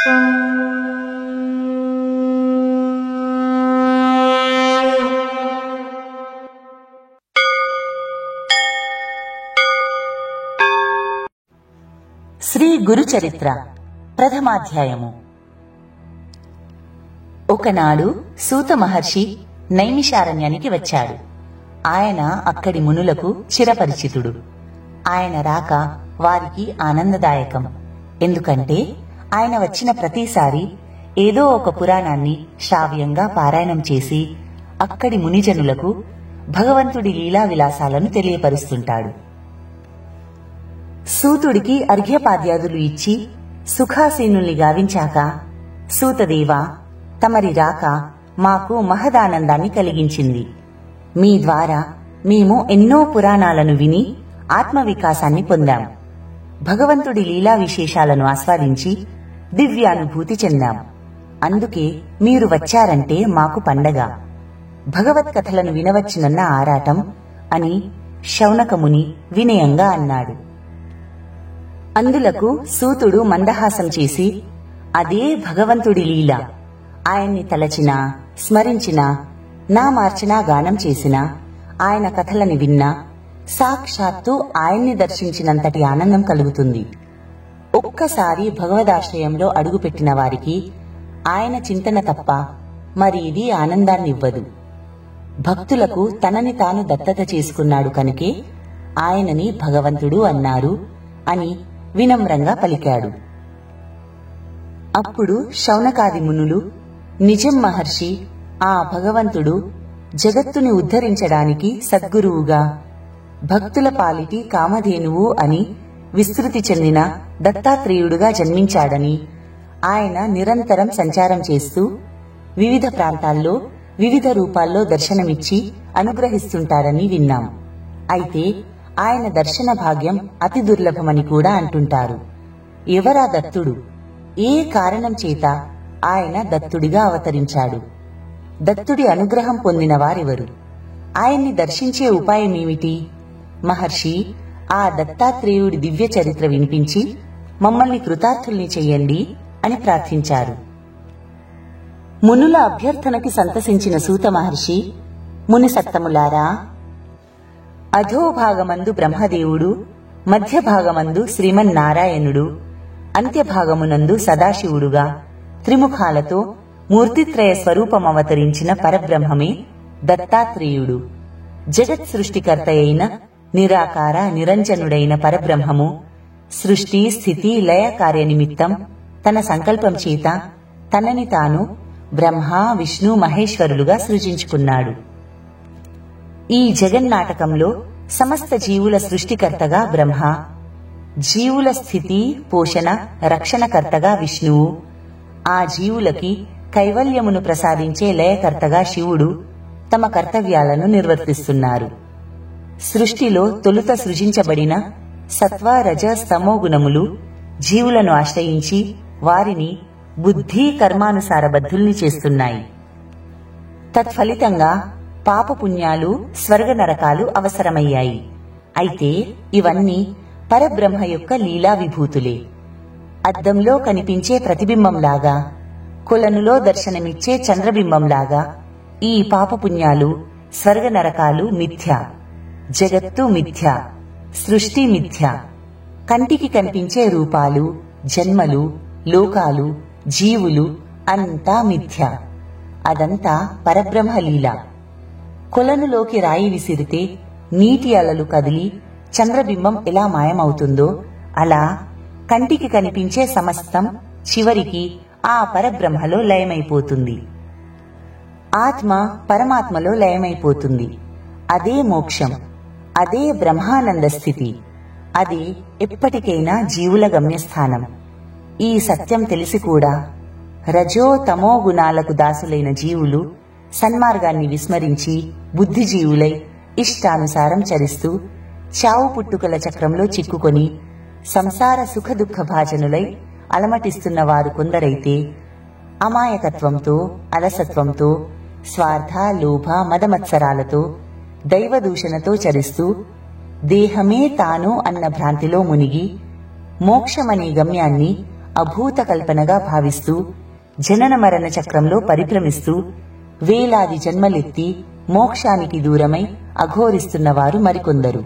శ్రీ గురు చరిత్ర ప్రథమాధ్యాయము. ఒకనాడు సూత మహర్షి నైమిషారణ్యానికి వచ్చాడు. ఆయన అక్కడి మునులకు చిరపరిచితుడు. ఆయన రాక వారికి ఆనందదాయకం. ఎందుకంటే ఆయన వచ్చిన ప్రతిసారి ఏదో ఒక పురాణాన్ని శ్రావ్యంగా పారాయణం చేసి అక్కడి మునిజనులకు భగవంతుడి లీలా విలాసాలను తెలియపరుస్తుంటాడు. సూతుడికి అర్ఘ్యపాద్యాదులు ఇచ్చి సుఖాసీనుల్ని గావించాక, సూతదేవా, తమరి రాక మాకు మహదానందాన్ని కలిగించింది. మీ ద్వారా మేము ఎన్నో పురాణాలను విని ఆత్మవికాసాన్ని పొందాం. భగవంతుడి లీలా విశేషాలను ఆస్వాదించి దివ్యానుభూతి చెందాం. అందుకే మీరు వచ్చారంటే మాకు పండగ. భగవత్కథలను వినవచ్చునన్న ఆరాటం అని శౌనకముని వినయంగా అన్నాడు. అందులకు సూతుడు మందహాసం చేసి, అదే భగవంతుడి లీల. ఆయన్ని తలచినా, స్మరించినా, నామార్చనా గానం చేసినా, ఆయన కథలని విన్నా సాక్షాత్తు ఆయన్ని దర్శించినంతటి ఆనందం కలుగుతుంది. ఒక్కసారి భగవదాశ్రయంలో అడుగుపెట్టిన వారికి ఆయన చింతన తప్ప మరి ఇది ఆనందాన్నివ్వదు. భక్తులకు తనని తాను దత్తత చేసుకున్నాడు కనుకే ఆయనని భగవంతుడు అన్నారు అని వినమ్రంగా పలికాడు. అప్పుడు శౌనకాది మునులు, నిజం మహర్షి, ఆ భగవంతుడు జగత్తుని ఉద్ధరించడానికి సద్గురువుగా, భక్తుల పాలిటి కామధేనువు అని విస్తృతి చెందిన దత్తాత్రేయుడుగా జన్మించాడని, ఆయన నిరంతరం సంచారం చేస్తూ వివిధ ప్రాంతాల్లో వివిధ రూపాల్లో దర్శనమిచ్చి అనుగ్రహిస్తుంటారని విన్నాం. అయితే ఆయన దర్శన భాగ్యం అతి దుర్లభమని కూడా అంటుంటారు. ఎవరా దత్తుడు? ఏ కారణం చేత ఆయన దత్తుడిగా అవతరించాడు? దత్తుడి అనుగ్రహం పొందిన వారెవరు? ఆయన్ని దర్శించే ఉపాయమేమిటి? మహర్షి, ఆ దత్తాత్రేయుడి దివ్య చరిత్ర వినిపించి మమ్మల్ని కృతార్థుల్ని చెయ్యండి అని ప్రార్థించారు. మునుల అభ్యర్థనకి సంతసించిన సూత మహర్షి, ముని సత్తములారా, అధోభాగమందు బ్రహ్మదేవుడు, మధ్యభాగమందు శ్రీమన్నారాయణుడు, అంత్యభాగమునందు సదాశివుడుగా త్రిముఖాలతో మూర్తిత్రయ స్వరూపమవతరించిన పరబ్రహ్మమే దత్తాత్రేయుడు. జగత్ సృష్టికర్త అయిన నిరాకార నిరంజనుడైన పరబ్రహ్మము సృష్టి స్థితి లయ కార్యనిమిత్తం తన సంకల్పం చేత తనని తాను బ్రహ్మ విష్ణు మహేశ్వరులుగా సృజించుకున్నాడు. ఈ జగన్నాటకంలో సమస్త జీవుల సృష్టికర్తగా బ్రహ్మ, జీవుల స్థితి పోషణ రక్షణకర్తగా విష్ణువు, ఆ జీవులకి కైవల్యమును ప్రసాదించే లయకర్తగా శివుడు తమ కర్తవ్యాలను నిర్వర్తిస్తున్నారు. సృష్టిలో తొలుత సృజించబడిన సత్వ రజ స్తమో గుణములు జీవులను ఆశ్రయించి వారిని బుద్ధి కర్మానుసార బద్ధుల్ని చేస్తున్నాయి. తత్ఫలితంగా పాపపుణ్యాలు స్వర్గ నరకాలు అవసరమయ్యాయి. అయితే ఇవన్నీ పరబ్రహ్మ యొక్క లీలా విభూతులే. అద్దంలో కనిపించే ప్రతిబింబంలాగా, కొలనులో దర్శనమిచ్చే చంద్రబింబంలాగా ఈ పాపపుణ్యాలు స్వర్గ నరకాలు మిథ్య, జగత్తు మిథ్య, సృష్టి మిథ్య. కంటికి కనిపించే రూపాలు, జన్మలు, లోకాలు, జీవులు అంతా మిథ్య. అదంతా పరబ్రహ్మలీల. కొలనులోకి రాయి విసిరితే నీటి అలలు కదిలి చంద్రబింబం ఎలా మాయమవుతుందో అలా కంటికి కనిపించే సమస్తం చివరికి ఆ పరబ్రహ్మలో లయమైపోతుంది. ఆత్మ పరమాత్మలో లయమైపోతుంది. అదే మోక్షం, అదే బ్రహ్మానంద స్థితి, అదే ఎప్పటికైనా జీవుల గమ్యస్థానం. ఈ సత్యం తెలిసి కూడా రజో తమో గుణాలకు దాసులైన జీవులు సన్మార్గాన్ని విస్మరించి బుద్ధిజీవులై ఇష్టానుసారం చరిస్తూ చావు పుట్టుకల చక్రంలో చిక్కుకొని సంసార సుఖ దుఃఖ భాజనులై అలమటిస్తున్న వారు కొందరైతే అమాయకత్వంతో అలసత్వంతో స్వార్థ లోభ మదమత్సరాలతో దైవదూషణతో చరిస్తూ దేహమే తాను అన్న భ్రాంతిలో మునిగి మోక్షమనే గమ్యాన్ని అభూత కల్పనగా భావిస్తూ జనన మరణ చక్రంలో పరిభ్రమిస్తూ వేలాది జన్మలెత్తి మోక్షానికి దూరమై అఘోరిస్తున్నవారు మరికొందరు.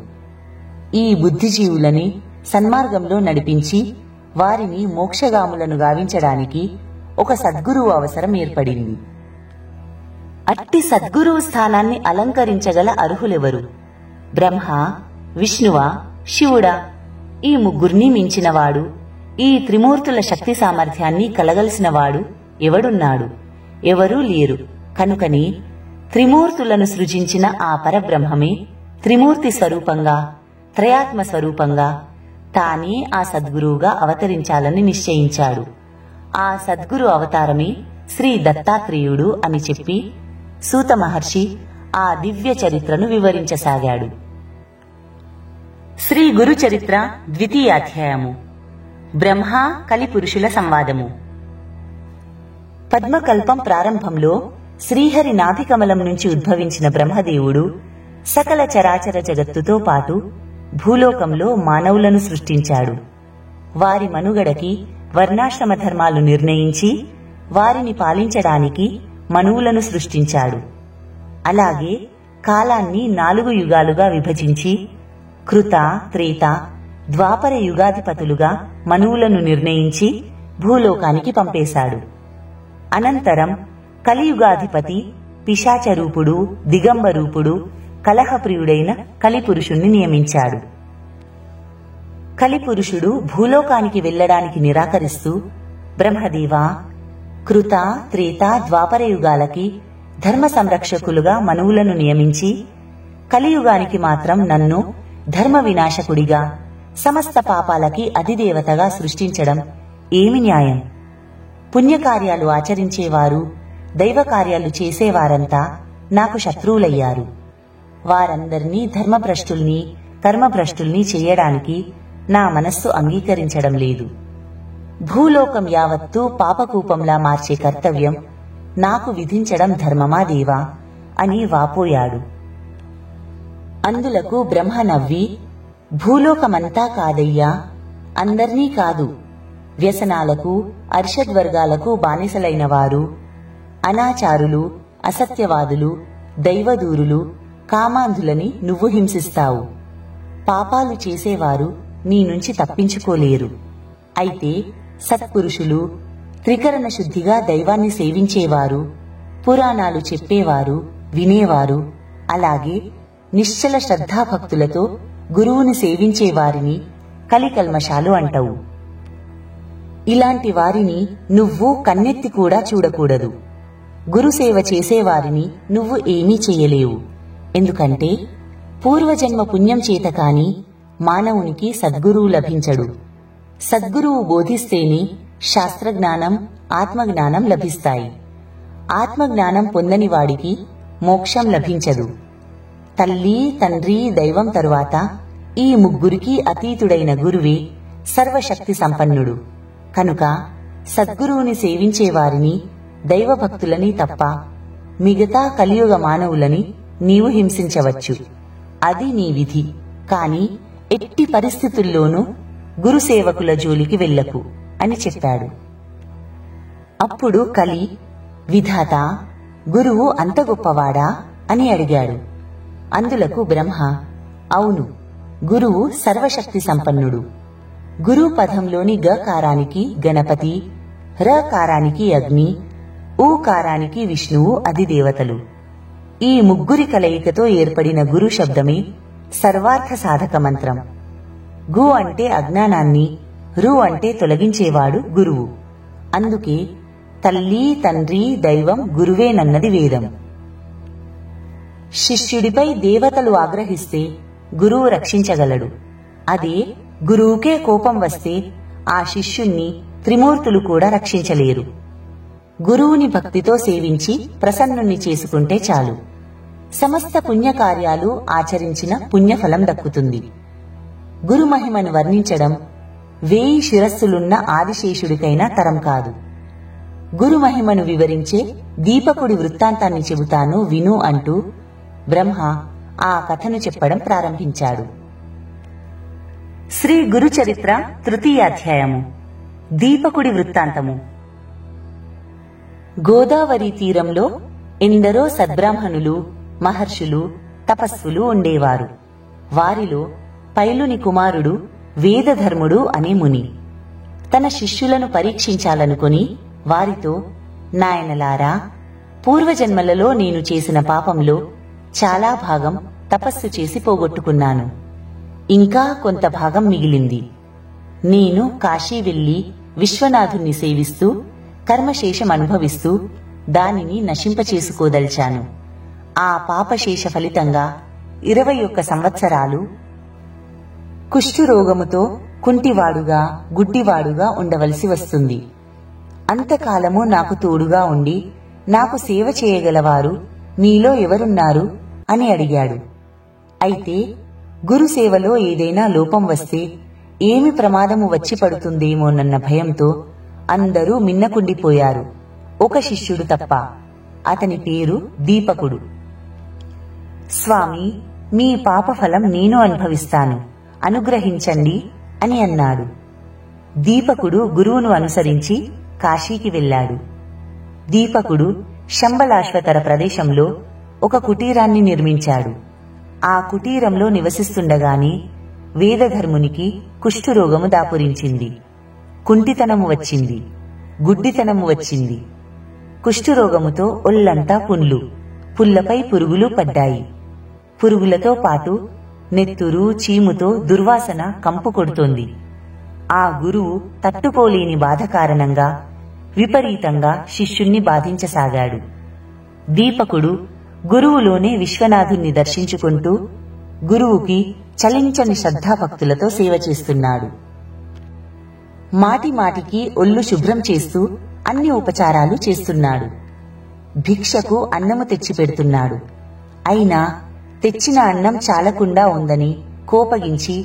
ఈ బుద్ధిజీవులని సన్మార్గంలో నడిపించి వారిని మోక్షగాములను గావించడానికి ఒక సద్గురువు అవసరం ఏర్పడింది. అట్టి సద్గురువు స్థానాన్ని అలంకరించగల అర్హులెవరు? బ్రహ్మ, విష్ణువా, శివుడా? ఈ ముగ్గురిని మించినవాడు, ఈ త్రిమూర్తుల శక్తి సామర్థ్యాన్ని కలగలిసినవాడు ఎవడున్నాడు? ఎవరూ లేరు. కనుకనే త్రిమూర్తులను సృజించిన ఆ పరబ్రహ్మమే త్రిమూర్తి స్వరూపంగా, త్రయాత్మ స్వరూపంగా తానే ఆ సద్గురువుగా అవతరించాలని నిశ్చయించాడు. ఆ సద్గురు అవతారమే శ్రీ దత్తాత్రేయుడు అని చెప్పి సూత మహర్షి ఆ దివ్య చరిత్రను వివరించసాగాడు. శ్రీ గురు చరిత్ర ద్వితీయాధ్యాయము. బ్రహ్మ కలిపురుషుల సంవాదము. పద్మకల్పం ప్రారంభంలో శ్రీహరి నాభికమలం నుంచి ఉద్భవించిన బ్రహ్మదేవుడు సకల చరాచర జగత్తుతో పాటు భూలోకంలో మానవులను సృష్టించాడు. వారి మనుగడకి వర్ణాశ్రమ ధర్మాలు నిర్ణయించి వారిని పాలించడానికి మనువులను సృష్టించాడు. అలాగే కాలాన్ని 4 యుగాలుగా విభజించి కృత, త్రేత, ద్వాపర యుగాధిపతులుగా మనువులను నిర్ణయించి భూలోకానికి పంపేశాడు. అనంతరం కలియుగాధిపతి పిశాచరూపుడు, దిగంబరూపుడు, కలహప్రియుడైన కలిపురుషుణ్ణి నియమించాడు. కలిపురుషుడు భూలోకానికి వెళ్లడానికి నిరాకరిస్తూ, బ్రహ్మదేవా, కృత, త్రేత, ద్వాపర యుగాలకి ధర్మ సంరక్షకులుగా మనువులను నియమించి కలియుగానికి మాత్రం నన్ను ధర్మ వినాశకుడిగా, సమస్త పాపాలకి అధిదేవతగా సృష్టించడం ఏమి న్యాయం? పుణ్యకార్యాలు ఆచరించేవారు, దైవకార్యాలు చేసేవారంతా నాకు శత్రువులయ్యారు. వారందరినీ ధర్మభ్రష్టుల్ని, కర్మభ్రష్టుల్ని చేయడానికి నా మనస్సు అంగీకరించడం లేదు. భూలోకం యావత్తూ పాపకూపంలా మార్చే కర్తవ్యం నాకు విధించడం ధర్మమా దేవా అని వాపోయాడు. అందులకు బ్రహ్మ నవ్వి, భూలోకమంతా కాదయ్యా, అందర్నీ కాదు, వ్యసనాలకు, అర్షద్వర్గాలకు బానిసలైన వారు, అనాచారులు, అసత్యవాదులు, దైవదూరులు, కామాంధులని నువ్వు హింసిస్తావు. పాపాలు చేసేవారు నీ నుంచి తప్పించుకోలేరు. అయితే సత్పురుషులు, త్రికరణ శుద్ధిగా దైవాన్ని సేవించేవారు, పురాణాలు చెప్పేవారు, వినేవారు, అలాగే నిశ్చల శ్రద్ధాభక్తులతో గురువుని సేవించేవారిని కలికల్మషాలు అంటావు. ఇలాంటి వారిని నువ్వు కన్నెత్తి కూడా చూడకూడదు. గురుసేవ చేసేవారిని నువ్వు ఏమీ చెయ్యలేవు. ఎందుకంటే పూర్వజన్మ పుణ్యం చేత కాని మానవునికి సద్గురువు లభించడు. సద్గురువు బోధిస్తేనే శాస్త్రజ్ఞానం, ఆత్మజ్ఞానం లభిస్తాయి. ఆత్మజ్ఞానం పొందని వాడికి మోక్షం లభించదు. తల్లి, తండ్రి, దైవం తరువాత ఈ ముగ్గురికి అతీతుడైన గురువే సర్వశక్తి సంపన్నుడు. కనుక సద్గురువుని సేవించేవారిని, దైవభక్తులని తప్ప మిగతా కలియుగ మానవులని నీవు హింసించవచ్చు. అది నీ విధి. కాని ఎట్టి పరిస్థితుల్లోనూ గురుసేవకుల జోలికి వెళ్ళకు అని చెప్పాడు. అప్పుడు కలి, విధాత, గురువు అంత గొప్పవాడా అని అడిగాడు. అందులకు బ్రహ్మ, అవును, గురువు సర్వశక్తి సంపన్నుడు. గురు పదంలోని గకారానికి గణపతి, రకారానికి అగ్ని, ఊకారానికి విష్ణువు అధిదేవతలు. ఈ ముగ్గురి కలయికతో ఏర్పడిన గురు శబ్దమే సర్వార్థ సాధక మంత్రం. గు అంటే అజ్ఞానాన్ని, రు అంటే తొలగించేవాడు గురువు. అందుకే తల్లి, తండ్రి, దైవం గురువేనన్నది వేదం. శిష్యుడిపై దేవతలు ఆగ్రహిస్తే గురువు రక్షించగలడు. అదే గురువుకే కోపం వస్తే ఆ శిష్యుణ్ణి త్రిమూర్తులు కూడా రక్షించలేరు. గురువుని భక్తితో సేవించి ప్రసన్నుణ్ణి చేసుకుంటే చాలు. సమస్త పుణ్యకార్యాలు ఆచరించిన పుణ్యఫలం దక్కుతుంది. గురుమహిమను వర్ణించడం 1000 శిరస్సులున్న ఆదిశేషుడికైనా తరం కాదు. గురుమహిమను వివరించే దీపకుడి వృత్తాంతాన్ని చెబుతాను విను అంటూ బ్రహ్మ ఆ కథను చెప్పడం ప్రారంభించాడు. శ్రీ గురు చరిత్ర తృతీయాధ్యాయము. దీపకుడి వృత్తాంతము. గోదావరి తీరంలో ఎందరో సద్బ్రాహ్మణులు, మహర్షులు, తపస్సులు ఉండేవారు. వారిలో పైలుని కుమారుడు వేదధర్ముడు అనే ముని తన శిష్యులను పరీక్షించాలనుకుని వారితో, నాయనలారా, పూర్వజన్మలలో నేను చేసిన పాపంలో చాలా భాగం తపస్సు చేసి పోగొట్టుకున్నాను. ఇంకా కొంత భాగం మిగిలింది. నేను కాశీ వెళ్లి విశ్వనాథుణ్ణి సేవిస్తూ కర్మశేషం అనుభవిస్తూ దానిని నశింపచేసుకోదల్చాను. ఆ పాపశేష ఫలితంగా 21 సంవత్సరాలు కుష్ఠురోగముతో కుంటివాడుగా, గుడ్డివాడుగా ఉండవలసి వస్తుంది. అంతకాలము నాకు తోడుగా ఉండి నాకు సేవ చేయగలవారు మీలో ఎవరున్నారు అని అడిగాడు. అయితే గురుసేవలో ఏదైనా లోపం వస్తే ఏమి ప్రమాదము వచ్చి పడుతుందేమోనన్న భయంతో అందరూ మిన్నకుండిపోయారు, ఒక శిష్యుడు తప్ప. అతని పేరు దీపకుడు. స్వామి, మీ పాపఫలం నేను అనుభవిస్తాను, అనుగ్రహించండి అని అన్నాడు. దీపకుడు గురువును అనుసరించి కాశీకి వెళ్లాడు. దీపకుడు శంబలాశ్వతర ప్రదేశంలో ఒక కుటీరాన్ని నిర్మించాడు. ఆ కుటీరంలో నివసిస్తుండగానే వేదధర్మునికి కుష్ఠురోగము దాపురించింది. కుంటితనము వచ్చింది, గుడ్డితనము వచ్చింది. కుష్ఠురోగముతో ఒళ్లంతా పుండ్లు, పుల్లపై పురుగులు పడ్డాయి. పురుగులతో పాటు నెత్తురు, చీముతో దుర్వాసన కంపు కొడుతోంది. ఆ గురువు తట్టుకోలేని బాధ కారణంగా విపరీతంగా శిష్యుణ్ణి బాధించసాగాడు. దీపకుడు గురువులోనే విశ్వనాథుణ్ణి దర్శించుకుంటూ గురువుకి చలించని శ్రద్ధాభక్తులతో సేవ చేస్తున్నాడు. మాటిమాటికి ఒళ్ళు శుభ్రం చేస్తూ అన్ని ఉపచారాలు చేస్తున్నాడు. భిక్షకు అన్నము తెచ్చిపెడుతున్నాడు. అయినా తెచ్చిన అన్నం చాలకుండా ఉందని కోపగించి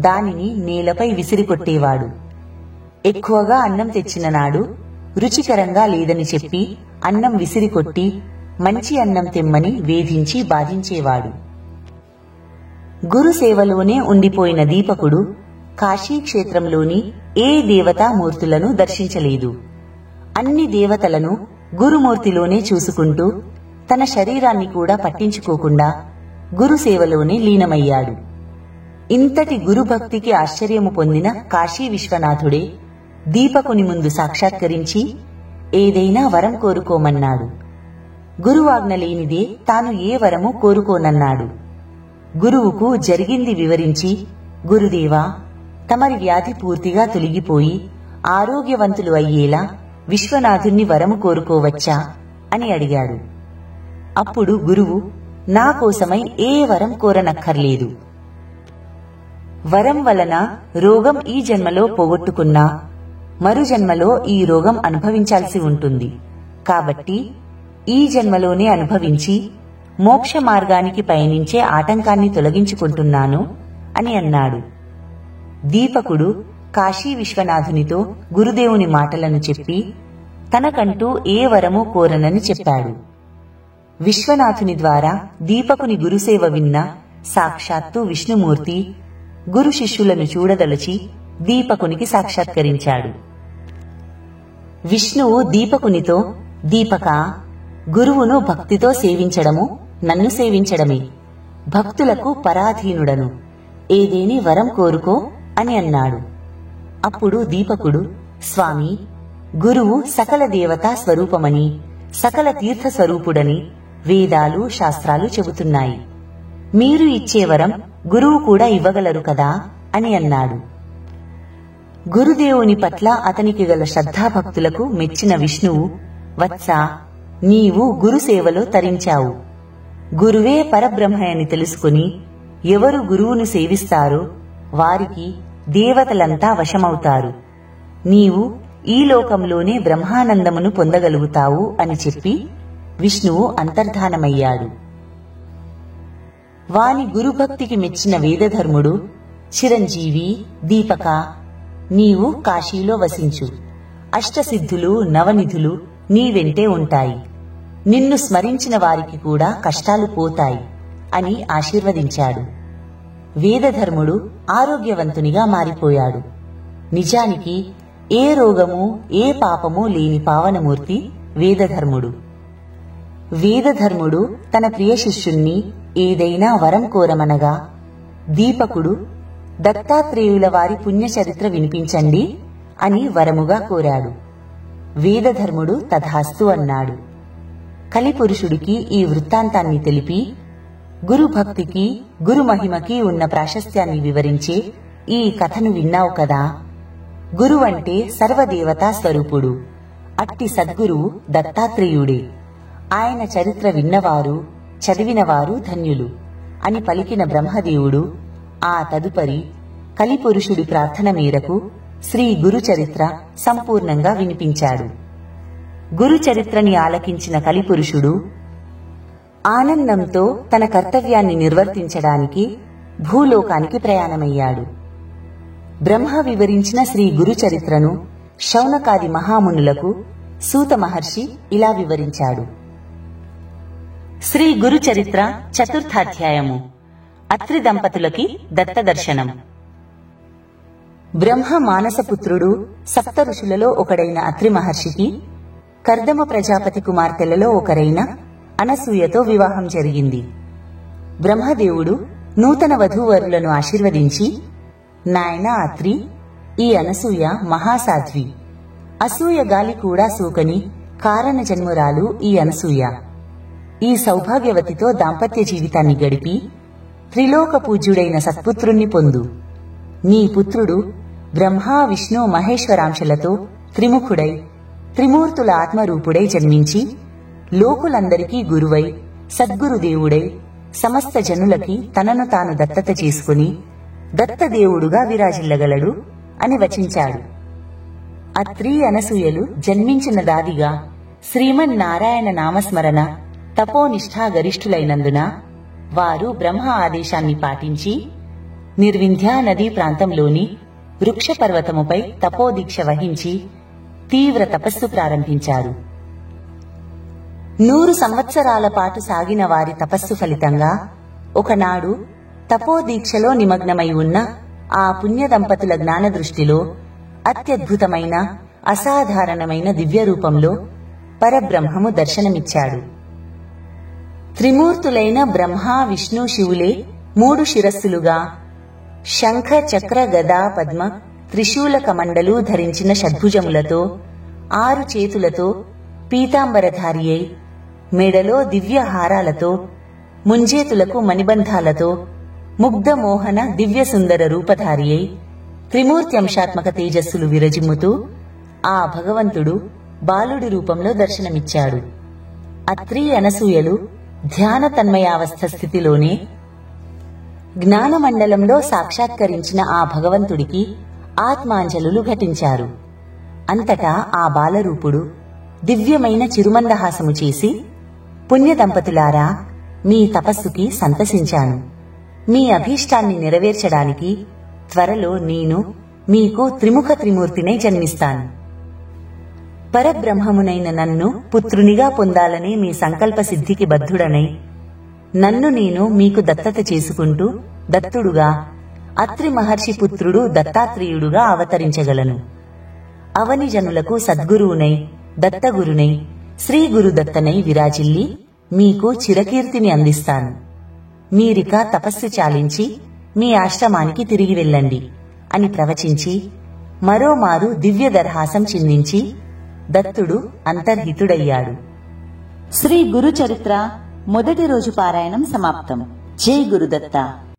దానిని నేలపై విసిరికొట్టేవాడు. ఎక్కువగా అన్నం తెచ్చిన నాడు రుచికరంగా లేదని చెప్పి అన్నం విసిరికొట్టి మంచి అన్నం తెమ్మని వేధించి బాధించేవాడు. గురుసేవలోనే ఉండిపోయిన దీపకుడు కాశీక్షేత్రంలోని ఏ దేవతామూర్తులను దర్శించలేదు. అన్ని దేవతలను గురుమూర్తిలోనే చూసుకుంటూ తన శరీరాన్ని కూడా పట్టించుకోకుండా గురుసేవలోనే లీనమయ్యాడు. ఇంతటి గురుభక్తికి ఆశ్చర్యము పొందిన కాశీ విశ్వనాథుడే దీపకుని ముందు సాక్షాత్కరించి ఏదైనా వరం కోరుకోమన్నాడు. గురువాజ్ఞ లేనిదే తాను ఏ వరము కోరుకోనన్నాడు. గురువుకు జరిగింది వివరించి, గురుదేవా, తమరి వ్యాధి పూర్తిగా తొలగిపోయి ఆరోగ్యవంతులు అయ్యేలా విశ్వనాథుణ్ణి వరము కోరుకోవచ్చా అని అడిగాడు. అప్పుడు గురువు, నా కోసమై ఏ వరం కోరనక్కర్లేదు. వరం వలన రోగం ఈ జన్మలో పోగొట్టుకున్నా మరు జన్మలో ఈ రోగం అనుభవించాల్సి ఉంటుంది. కాబట్టి ఈ జన్మలోనే అనుభవించి మోక్ష మార్గానికి పయనించే ఆటంకాన్ని తొలగించుకుంటున్నాను అని అన్నాడు. దీపకుడు కాశీ విశ్వనాథునితో గురుదేవుని మాటలను చెప్పి తనకంటూ ఏ వరము కోరనని చెప్పాడు. విశ్వనాథుని ద్వారా దీపకుని గురుసేవ విన్న సాక్షాత్తు విష్ణుమూర్తి గురు శిష్యులను చూడదలచి దీపకునికి సాక్షాత్కరించాడు. విష్ణువు దీపకునితో, దీపక, గురువును భక్తితో సేవించడము నన్ను సేవించడమే. భక్తులకు పరాధీనుడను. ఏదేని వరం కోరుకో అని అన్నాడు. అప్పుడు దీపకుడు, స్వామి, గురువు సకల దేవతా స్వరూపమని, సకల తీర్థ స్వరూపుడని వేదాలు శాస్త్రాలు చెబుతున్నాయి. మీరు ఇచ్చే వరం గురువు కూడా ఇవ్వగలరు కదా అని అన్నాడు. గురుదేవుని పట్ల అతనికి గల శ్రద్ధాభక్తులకు మెచ్చిన విష్ణువు, వత్సా, నీవు గురుసేవలో తరించావు. గురువే పరబ్రహ్మ అని తెలుసుకుని ఎవరు గురువును సేవిస్తారో వారికి దేవతలంతా వశమవుతారు. నీవు ఈ లోకంలోనే బ్రహ్మానందమును పొందగలుగుతావు అని చెప్పి విష్ణువు అంతర్ధానమయ్యాడు. వాని గురుభక్తికి మెచ్చిన వేదధర్ముడు, చిరంజీవి, దీపక, నీవు కాశీలో వసించు. అష్టసిద్ధులు, నవనిధులు నీ వెంటే ఉంటాయి. నిన్ను స్మరించిన వారికి కూడా కష్టాలు పోతాయి అని ఆశీర్వదించాడు. వేదధర్ముడు ఆరోగ్యవంతునిగా మారిపోయాడు. నిజానికి ఏ రోగము ఏ పాపము లేని పావనమూర్తి వేదధర్ముడు. వేదధర్ముడు తన ప్రియ శిష్యుణ్ణి ఏదైనా వరం కోరమనగా దీపకుడు దత్తాత్రేయుల వారి పుణ్యచరిత్ర వినిపించండి అని వరముగా కోరాడు. వేదధర్ముడు తథాస్తు అన్నాడు. కలిపురుషుడికి ఈ వృత్తాంతాన్ని తెలిపి గురుభక్తికి గురుమహిమకి ఉన్న ప్రాశస్త్యాన్ని వివరించే ఈ కథను విన్నావు కదా. గురువంటే సర్వదేవతా స్వరూపుడు. అట్టి సద్గురువు దత్తాత్రేయుడే. ఆయన చరిత్ర విన్నవారు చదివినవారు ధన్యులు అని పలికిన బ్రహ్మదేవుడు ఆ తదుపరి కలిపురుషుడి ప్రార్థన మేరకు శ్రీ గురు చరిత్ర సంపూర్ణంగా వినిపించాడు. గురు చరిత్రని ఆలకించిన కలిపురుషుడు ఆనందంతో తన కర్తవ్యాన్ని నిర్వర్తించడానికి భూలోకానికి ప్రయాణమయ్యాడు. బ్రహ్మ వివరించిన శ్రీ గురు చరిత్రను శౌనకాది మహామునులకు సూత మహర్షి ఇలా వివరించాడు. శ్రీ గురు చరిత్ర చతుర్థాధ్యాయము. అత్రి దంపతులకి దత్త దర్శనం. బ్రహ్మ మానసపుత్రుడు సప్త ఋషులలో ఒకడైన అత్రి మహర్షికి కర్దమ ప్రజాపతి కుమార్తెలలో ఒకరైన అనసూయతో వివాహం జరిగింది. బ్రహ్మదేవుడు నూతన వధూవరులను ఆశీర్వదించి, నాయనా అత్రి, ఈ అనసూయ మహాసాధ్వి. అసూయ గాలి కూడా సూకని కారణ జన్మురాలు ఈ అనసూయ. ఈ సౌభాగ్యవతితో దాంపత్య జీవితాన్ని గడిపి త్రిలోక పూజ్యుడైన సత్పుత్రుణ్ణి పొందు. నీ పుత్రుడు బ్రహ్మ విష్ణు మహేశ్వరాంశలతో త్రిముఖుడై త్రిమూర్తుల ఆత్మరూపుడై జన్మించి లోకులందరికీ గురువై సద్గురుదేవుడై సమస్త జనులకి తనను తాను దత్తత చేసుకుని దత్తదేవుడుగా విరాజిల్లగలడు అని వచించాడు. అత్రి అనసూయలు జన్మించిన దాదిగా శ్రీమన్నారాయణ నామస్మరణ తపోనిష్ఠా గరిష్ఠులైనందున వారు బ్రహ్మ ఆదేశాన్ని పాటించి నిర్వింధ్యా నదీ ప్రాంతంలోని వృక్ష పర్వతముపై తపోదీక్ష వహించి తీవ్ర తపస్సు ప్రారంభించారు. 100 సంవత్సరాల పాటు సాగిన వారి తపస్సు ఫలితంగా ఒకనాడు తపోదీక్షలో నిమగ్నమై ఉన్న ఆ పుణ్య దంపతుల జ్ఞాన దృష్టిలో అత్యద్భుతమైన అసాధారణమైన దివ్య రూపంలో పరబ్రహ్మము దర్శనమిచ్చాడు. త్రిమూర్తులైన బ్రహ్మ విష్ణు శివులే 3 శిరస్సులుగా శంఖ చక్ర గదా పద్మ త్రిశూల కమండలు ధరించిన షడ్భుజములతో 6 చేతులతో పీతాంబరధారి అయి మెడలో దివ్య హారాలతో ముంజేతులకు మణిబంధాలతో ముగ్ధమోహన దివ్య సుందర రూపధారి అయి త్రిమూర్త్యంశాత్మక తేజస్సులు విరజిమ్ముతూ ఆ భగవంతుడు బాలుడి రూపంలో దర్శనమిచ్చాడు. అత్రి అనసూయలు ధ్యాన తన్మయావస్థ స్థితిలోనే జ్ఞానమండలంలో సాక్షాత్కరించిన ఆ భగవంతుడికి ఆత్మాంజలులు ఘటించారు. అంతటా ఆ బాలరూపుడు దివ్యమైన చిరుమందహాసము చేసి, పుణ్యదంపతులారా, మీ తపస్సుకి సంతసించాను. మీ అభీష్టాన్ని నెరవేర్చడానికి త్వరలో నేను మీకు త్రిముఖ త్రిమూర్తినై జన్మిస్తాను. పరబ్రహ్మమునైన నన్ను పుత్రునిగా పొందాలనే మీ సంకల్ప సిద్ధికి బద్ధుడనై నన్ను నేను మీకు దత్తత చేసుకుంటూ దత్తుడుగా అత్రి మహర్షి పుత్రుడు దత్తాత్రేయుడుగా అవతరించగలను. అవని జనులకు సద్గురువునై దత్తగురునై శ్రీ గురుదత్తనై విరాజిల్లి మీకు చిరకీర్తిని అందిస్తాను. మీరిక తపస్సు చాలించి మీ ఆశ్రమానికి తిరిగి వెళ్ళండి అని ప్రవచించి మరోమారు దివ్యదర్హాసం చిందించి దత్తుడు అంతర్హితుడయ్యాడు. శ్రీ గురు చరిత్ర మొదటి రోజు పారాయణం సమాప్తం. జై గురుదత్త.